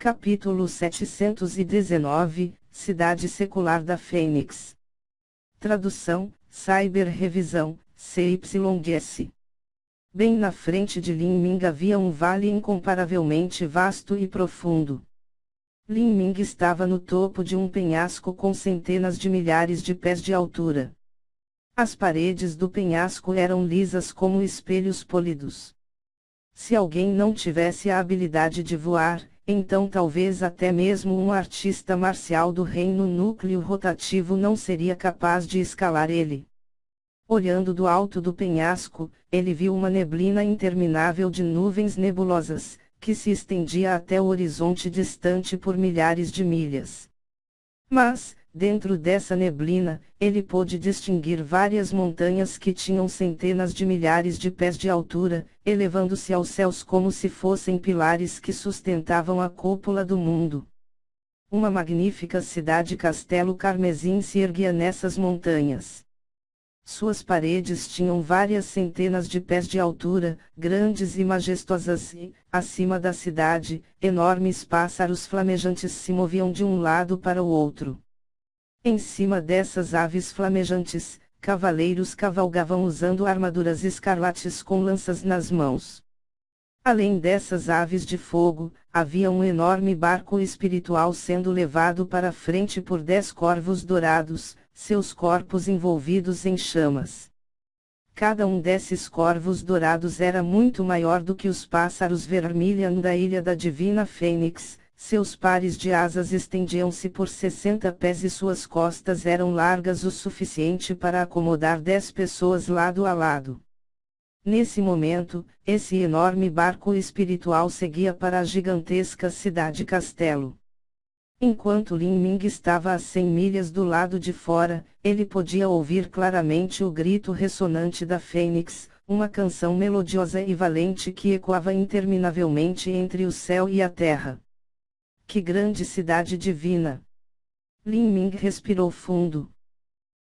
Capítulo 719, Cidade Secular da Fênix. Tradução, Cyber Revisão, CYS. Bem na frente de Lin Ming havia um vale incomparavelmente vasto e profundo. Lin Ming estava no topo de um penhasco com centenas de milhares de pés de altura. As paredes do penhasco eram lisas como espelhos polidos. Se alguém não tivesse a habilidade de voar, então talvez até mesmo um artista marcial do reino núcleo rotativo não seria capaz de escalar ele. Olhando do alto do penhasco, ele viu uma neblina interminável de nuvens nebulosas, que se estendia até o horizonte distante por milhares de milhas. Mas, dentro dessa neblina, ele pôde distinguir várias montanhas que tinham centenas de milhares de pés de altura, elevando-se aos céus como se fossem pilares que sustentavam a cúpula do mundo. Uma magnífica cidade-castelo carmesim se erguia nessas montanhas. Suas paredes tinham várias centenas de pés de altura, grandes e majestosas e, acima da cidade, enormes pássaros flamejantes se moviam de um lado para o outro. Em cima dessas aves flamejantes, cavaleiros cavalgavam usando armaduras escarlates com lanças nas mãos. Além dessas aves de fogo, havia um enorme barco espiritual sendo levado para frente por 10 corvos dourados, seus corpos envolvidos em chamas. Cada um desses corvos dourados era muito maior do que os pássaros vermilion da ilha da Divina Fênix, seus pares de asas estendiam-se por 60 pés e suas costas eram largas o suficiente para acomodar 10 pessoas lado a lado. Nesse momento, esse enorme barco espiritual seguia para a gigantesca cidade-castelo. Enquanto Lin Ming estava a 100 milhas do lado de fora, ele podia ouvir claramente o grito ressonante da Fênix, uma canção melodiosa e valente que ecoava interminavelmente entre o céu e a terra. Que grande cidade divina! Lin Ming respirou fundo.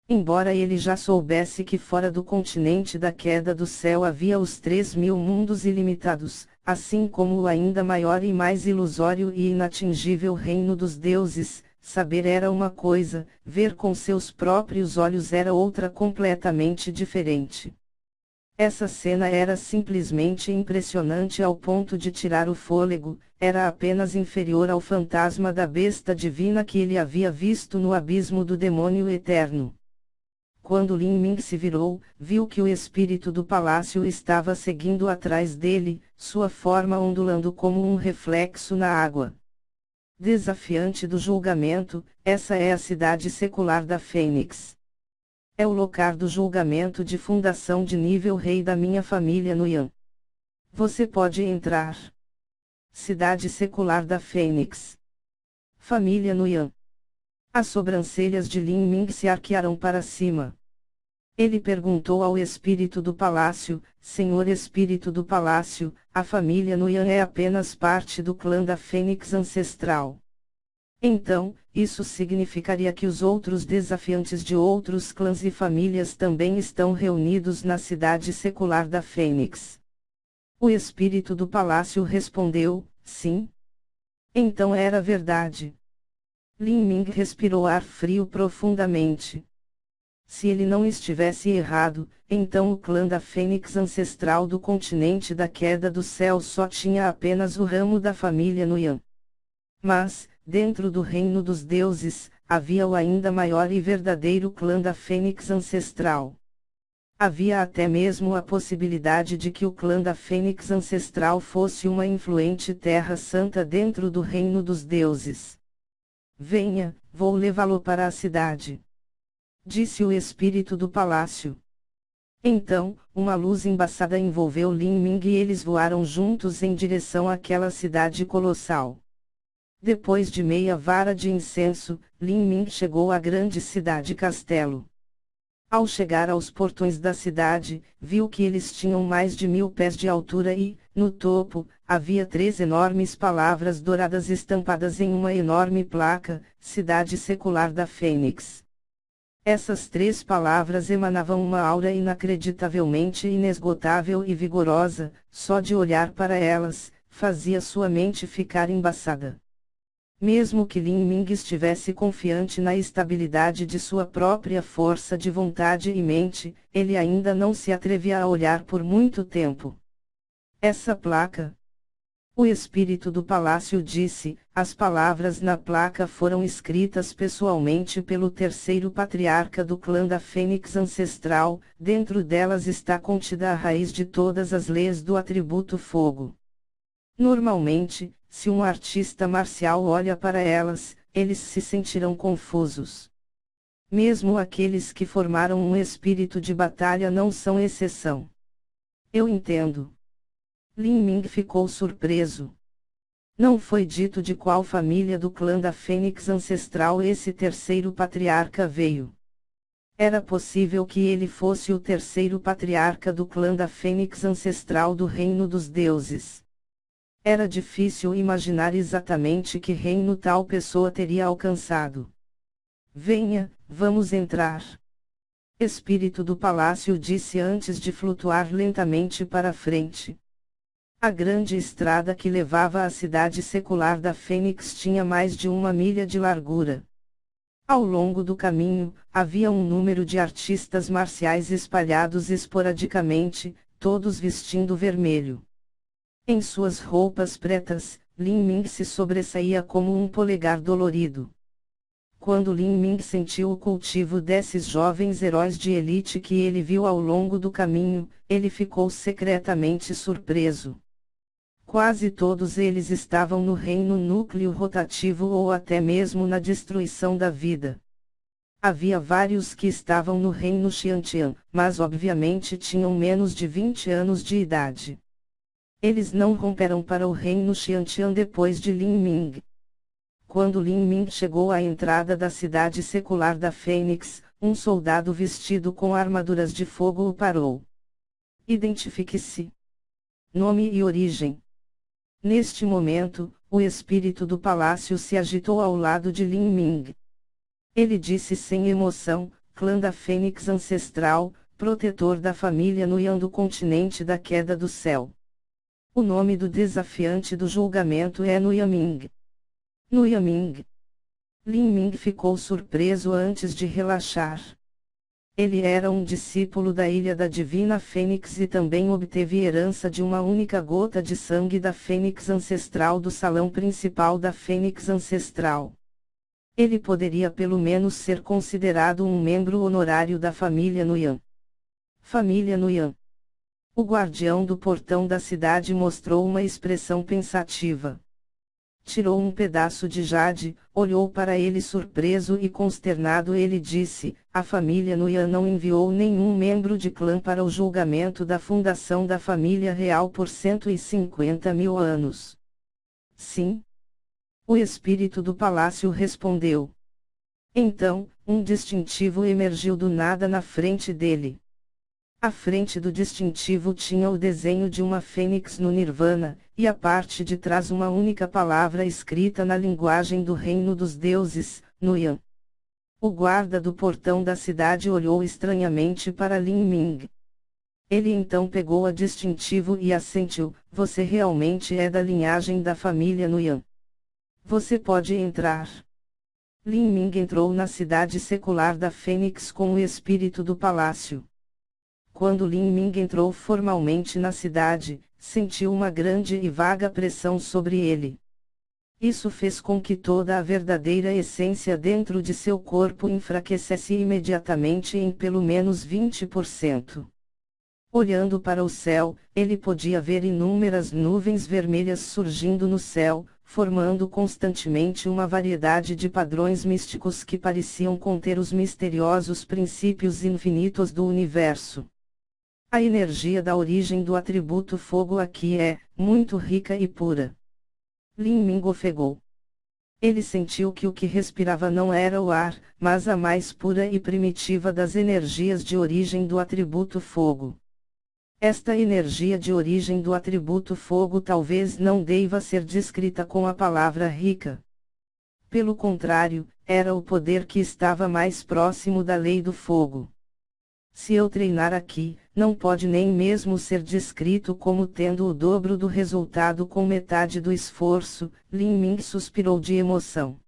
Embora ele já soubesse que fora do continente da queda do céu havia os 3.000 mundos ilimitados, assim como o ainda maior e mais ilusório e inatingível reino dos deuses, saber era uma coisa, ver com seus próprios olhos era outra completamente diferente. Essa cena era simplesmente impressionante ao ponto de tirar o fôlego, era apenas inferior ao fantasma da besta divina que ele havia visto no abismo do demônio eterno. Quando Lin Ming se virou, viu que o espírito do palácio estava seguindo atrás dele, sua forma ondulando como um reflexo na água. Desafiante do julgamento, essa é a cidade secular da Fênix. É o local do julgamento de fundação de nível rei da minha família no Yan. Você pode entrar. Cidade secular da Fênix. Família no Yan. As sobrancelhas de Lin Ming se arquearam para cima. Ele perguntou ao espírito do palácio, Senhor espírito do palácio, a família Nuyan é apenas parte do clã da Fênix ancestral. Então, isso significaria que os outros desafiantes de outros clãs e famílias também estão reunidos na cidade secular da Fênix. O espírito do palácio respondeu, sim. Então era verdade. Lin Ming respirou ar frio profundamente. Se ele não estivesse errado, então o clã da Fênix ancestral do continente da queda do céu só tinha apenas o ramo da família Nuyan. Mas, dentro do reino dos deuses, havia o ainda maior e verdadeiro clã da Fênix ancestral. Havia até mesmo a possibilidade de que o clã da Fênix ancestral fosse uma influente terra santa dentro do reino dos deuses. Venha, vou levá-lo para a cidade. Disse o espírito do palácio. Então, uma luz embaçada envolveu Lin Ming e eles voaram juntos em direção àquela cidade colossal. Depois de meia vara de incenso, Lin Ming chegou à grande cidade-castelo. Ao chegar aos portões da cidade, viu que eles tinham mais de 1000 pés de altura e, no topo, havia 3 enormes palavras douradas estampadas em uma enorme placa, Cidade Secular da Fênix. Essas 3 palavras emanavam uma aura inacreditavelmente inesgotável e vigorosa, só de olhar para elas, fazia sua mente ficar embaçada. Mesmo que Lin Ming estivesse confiante na estabilidade de sua própria força de vontade e mente, ele ainda não se atrevia a olhar por muito tempo. Essa placa. O espírito do palácio disse, as palavras na placa foram escritas pessoalmente pelo terceiro patriarca do clã da Fênix Ancestral, dentro delas está contida a raiz de todas as leis do atributo fogo. Normalmente, se um artista marcial olha para elas, eles se sentirão confusos. Mesmo aqueles que formaram um espírito de batalha não são exceção. Eu entendo. Lin Ming ficou surpreso. Não foi dito de qual família do clã da Fênix Ancestral esse terceiro patriarca veio. Era possível que ele fosse o terceiro patriarca do clã da Fênix Ancestral do Reino dos Deuses. Era difícil imaginar exatamente que reino tal pessoa teria alcançado. Venha, vamos entrar. Espírito do palácio disse antes de flutuar lentamente para frente. A grande estrada que levava à cidade secular da Fênix tinha mais de 1 milha de largura. Ao longo do caminho, havia um número de artistas marciais espalhados esporadicamente, todos vestindo vermelho. Em suas roupas pretas, Lin Ming se sobressaía como um polegar dolorido. Quando Lin Ming sentiu o cultivo desses jovens heróis de elite que ele viu ao longo do caminho, ele ficou secretamente surpreso. Quase todos eles estavam no reino núcleo rotativo ou até mesmo na destruição da vida. Havia vários que estavam no reino Xiantian, mas obviamente tinham menos de 20 anos de idade. Eles não romperam para o reino Xiantian depois de Lin Ming. Quando Lin Ming chegou à entrada da cidade secular da Fênix, um soldado vestido com armaduras de fogo o parou. Identifique-se. Nome e origem. Neste momento, o espírito do palácio se agitou ao lado de Lin Ming. Ele disse sem emoção, clã da Fênix Ancestral, protetor da família Nuyan do continente da queda do céu. O nome do desafiante do julgamento é Nuyan Ming. Nuyan Ming. Lin Ming ficou surpreso antes de relaxar. Ele era um discípulo da Ilha da Divina Fênix e também obteve herança de uma única gota de sangue da Fênix Ancestral do salão principal da Fênix Ancestral. Ele poderia pelo menos ser considerado um membro honorário da família Nuyan. Família Nuyan. O guardião do portão da cidade mostrou uma expressão pensativa. Tirou um pedaço de jade, olhou para ele surpreso e consternado. Ele disse, a família Nuyan não enviou nenhum membro de clã para o julgamento da fundação da família real por 150.000 anos. Sim. O espírito do palácio respondeu. Então, um distintivo emergiu do nada na frente dele. A frente do distintivo tinha o desenho de uma fênix no Nirvana, e a parte de trás uma única palavra escrita na linguagem do reino dos deuses, Nuyan. O guarda do portão da cidade olhou estranhamente para Lin Ming. Ele então pegou a distintivo e assentiu, você realmente é da linhagem da família Nuyan. Você pode entrar. Lin Ming entrou na cidade secular da Fênix com o espírito do palácio. Quando Lin Ming entrou formalmente na cidade, sentiu uma grande e vaga pressão sobre ele. Isso fez com que toda a verdadeira essência dentro de seu corpo enfraquecesse imediatamente em pelo menos 20%. Olhando para o céu, ele podia ver inúmeras nuvens vermelhas surgindo no céu, formando constantemente uma variedade de padrões místicos que pareciam conter os misteriosos princípios infinitos do universo. A energia da origem do atributo fogo aqui é muito rica e pura. Lin Ming ofegou. Ele sentiu que o que respirava não era o ar, mas a mais pura e primitiva das energias de origem do atributo fogo. Esta energia de origem do atributo fogo talvez não deva ser descrita com a palavra rica. Pelo contrário, era o poder que estava mais próximo da lei do fogo. Se eu treinar aqui, não pode nem mesmo ser descrito como tendo o dobro do resultado com metade do esforço, Lin Ming suspirou de emoção.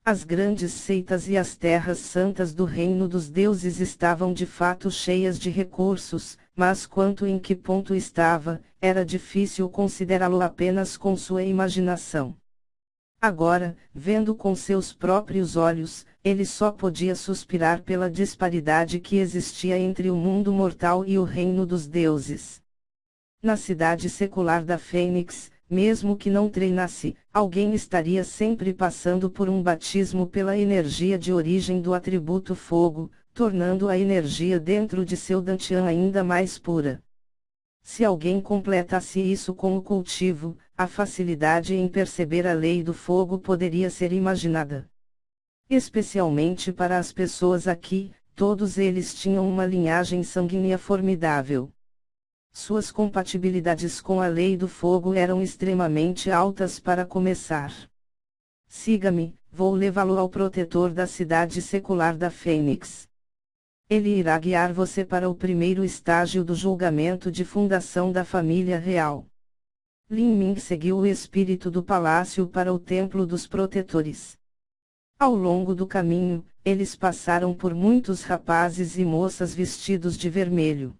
As grandes seitas e as terras santas do reino dos deuses estavam de fato cheias de recursos, mas quanto em que ponto estava, era difícil considerá-lo apenas com sua imaginação. Agora, vendo com seus próprios olhos, ele só podia suspirar pela disparidade que existia entre o mundo mortal e o reino dos deuses. Na cidade secular da Fênix, mesmo que não treinasse, alguém estaria sempre passando por um batismo pela energia de origem do atributo fogo, tornando a energia dentro de seu dantian ainda mais pura. Se alguém completasse isso com o cultivo, a facilidade em perceber a lei do fogo poderia ser imaginada. Especialmente para as pessoas aqui, todos eles tinham uma linhagem sanguínea formidável. Suas compatibilidades com a lei do fogo eram extremamente altas para começar. Siga-me, vou levá-lo ao protetor da cidade secular da Fênix. Ele irá guiar você para o primeiro estágio do julgamento de fundação da família real. Lin Ming seguiu o espírito do palácio para o templo dos protetores. Ao longo do caminho, eles passaram por muitos rapazes e moças vestidos de vermelho.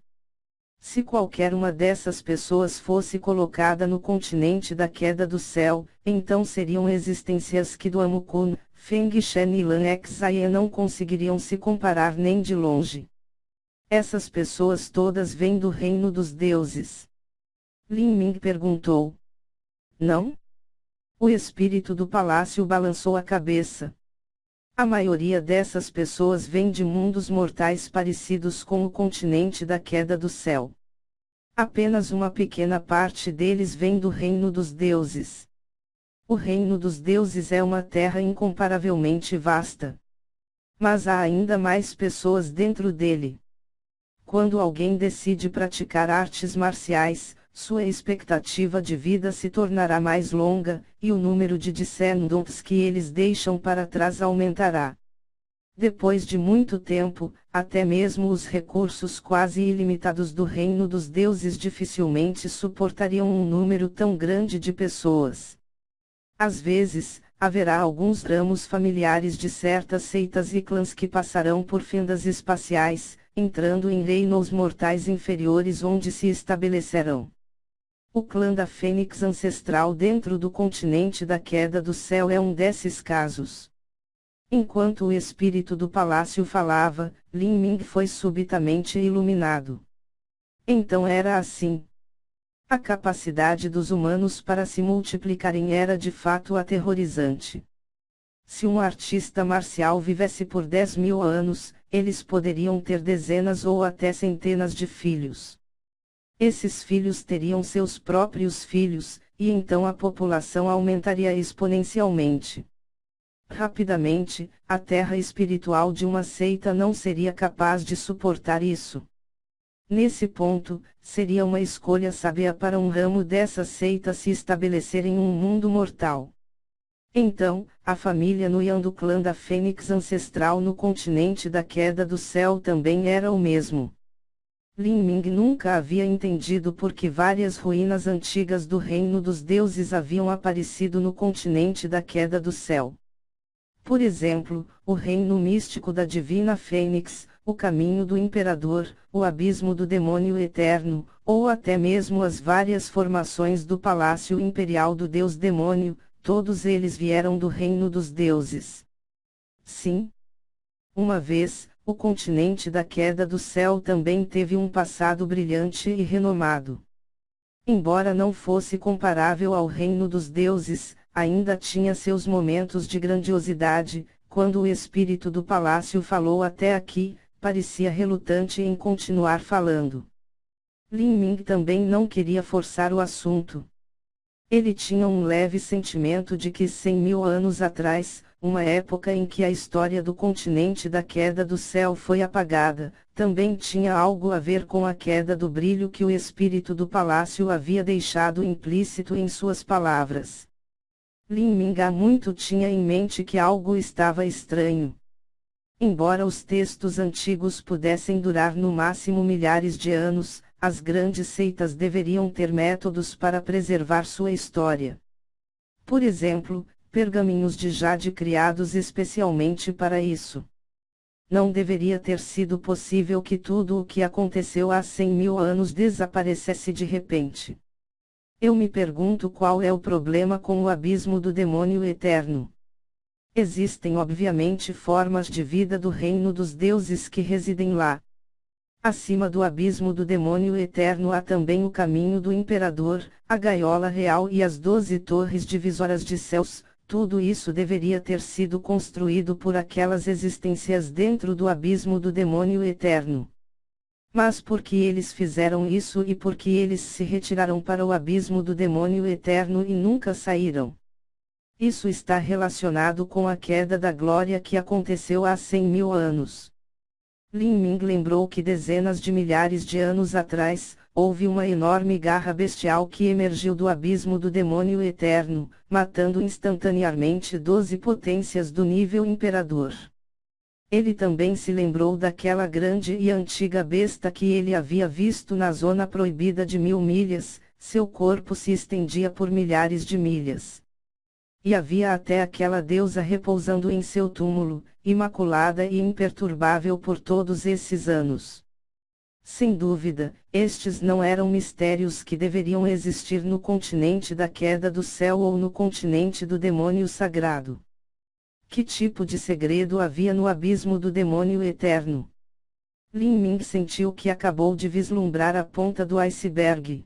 Se qualquer uma dessas pessoas fosse colocada no continente da queda do céu, então seriam existências que do Amu-Kun, Feng Shen e Lan Xaye não conseguiriam se comparar nem de longe. Essas pessoas todas vêm do reino dos deuses. Lin Ming perguntou. Não? O espírito do palácio balançou a cabeça. A maioria dessas pessoas vem de mundos mortais parecidos com o continente da queda do céu. Apenas uma pequena parte deles vem do reino dos deuses. O reino dos deuses é uma terra incomparavelmente vasta. Mas há ainda mais pessoas dentro dele. Quando alguém decide praticar artes marciais, sua expectativa de vida se tornará mais longa, e o número de descendants que eles deixam para trás aumentará. Depois de muito tempo, até mesmo os recursos quase ilimitados do reino dos deuses dificilmente suportariam um número tão grande de pessoas. Às vezes, haverá alguns ramos familiares de certas seitas e clãs que passarão por fendas espaciais, entrando em reinos mortais inferiores onde se estabelecerão. O clã da Fênix ancestral dentro do continente da queda do céu é um desses casos. Enquanto o espírito do palácio falava, Lin Ming foi subitamente iluminado. Então era assim. A capacidade dos humanos para se multiplicarem era de fato aterrorizante. Se um artista marcial vivesse por 10.000 anos, eles poderiam ter dezenas ou até centenas de filhos. Esses filhos teriam seus próprios filhos, e então a população aumentaria exponencialmente. Rapidamente, a terra espiritual de uma seita não seria capaz de suportar isso. Nesse ponto, seria uma escolha sábia para um ramo dessa seita se estabelecer em um mundo mortal. Então, a família Nuyan do clã da Fênix ancestral no continente da queda do céu também era o mesmo. Lin Ming nunca havia entendido por que várias ruínas antigas do reino dos deuses haviam aparecido no continente da queda do céu. Por exemplo, o reino místico da divina Fênix, o caminho do imperador, o abismo do demônio eterno, ou até mesmo as várias formações do palácio imperial do deus demônio, todos eles vieram do reino dos deuses. Sim. Uma vez, o continente da queda do céu também teve um passado brilhante e renomado. Embora não fosse comparável ao reino dos deuses, ainda tinha seus momentos de grandiosidade. Quando o espírito do palácio falou até aqui, parecia relutante em continuar falando. Lin Ming também não queria forçar o assunto. Ele tinha um leve sentimento de que 100.000 anos atrás, uma época em que a história do continente da queda do céu foi apagada, também tinha algo a ver com a queda do brilho que o espírito do palácio havia deixado implícito em suas palavras. Lin Ming há muito tinha em mente que algo estava estranho. Embora os textos antigos pudessem durar no máximo milhares de anos, as grandes seitas deveriam ter métodos para preservar sua história. Por exemplo, pergaminhos de jade criados especialmente para isso. Não deveria ter sido possível que tudo o que aconteceu há 100.000 anos desaparecesse de repente. Eu me pergunto qual é o problema com o abismo do demônio eterno. Existem obviamente formas de vida do reino dos deuses que residem lá. Acima do abismo do demônio eterno há também o caminho do imperador, a gaiola real e as 12 torres divisoras de céus. Tudo isso deveria ter sido construído por aquelas existências dentro do abismo do demônio eterno. Mas por que eles fizeram isso e por que eles se retiraram para o abismo do demônio eterno e nunca saíram? Isso está relacionado com a queda da glória que aconteceu há 100.000 anos. Lin Ming lembrou que dezenas de milhares de anos atrás, houve uma enorme garra bestial que emergiu do abismo do demônio eterno, matando instantaneamente 12 potências do nível imperador. Ele também se lembrou daquela grande e antiga besta que ele havia visto na zona proibida de 1000 milhas, seu corpo se estendia por milhares de milhas. E havia até aquela deusa repousando em seu túmulo, imaculada e imperturbável por todos esses anos. Sem dúvida, estes não eram mistérios que deveriam existir no continente da queda do céu ou no continente do demônio sagrado. Que tipo de segredo havia no abismo do demônio eterno? Lin Ming sentiu que acabou de vislumbrar a ponta do iceberg.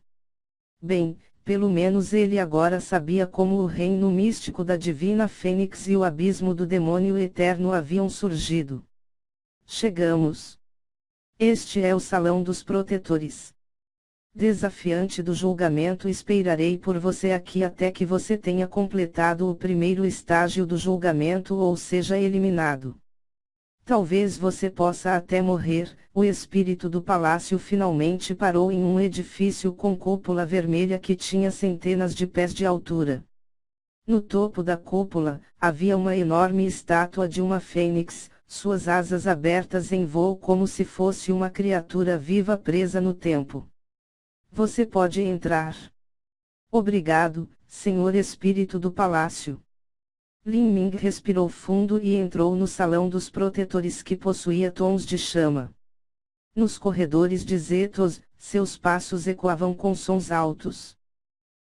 Bem, pelo menos ele agora sabia como o reino místico da divina Fênix e o abismo do demônio eterno haviam surgido. Chegamos. Este é o salão dos protetores. Desafiante do julgamento, esperarei por você aqui até que você tenha completado o primeiro estágio do julgamento ou seja eliminado. Talvez você possa até morrer. O espírito do palácio finalmente parou em um edifício com cúpula vermelha que tinha centenas de pés de altura. No topo da cúpula, havia uma enorme estátua de uma fênix, suas asas abertas em voo como se fosse uma criatura viva presa no tempo. Você pode entrar. Obrigado, senhor espírito do palácio. Lin Ming respirou fundo e entrou no salão dos protetores que possuía tons de chama. Nos corredores de Zetos, seus passos ecoavam com sons altos.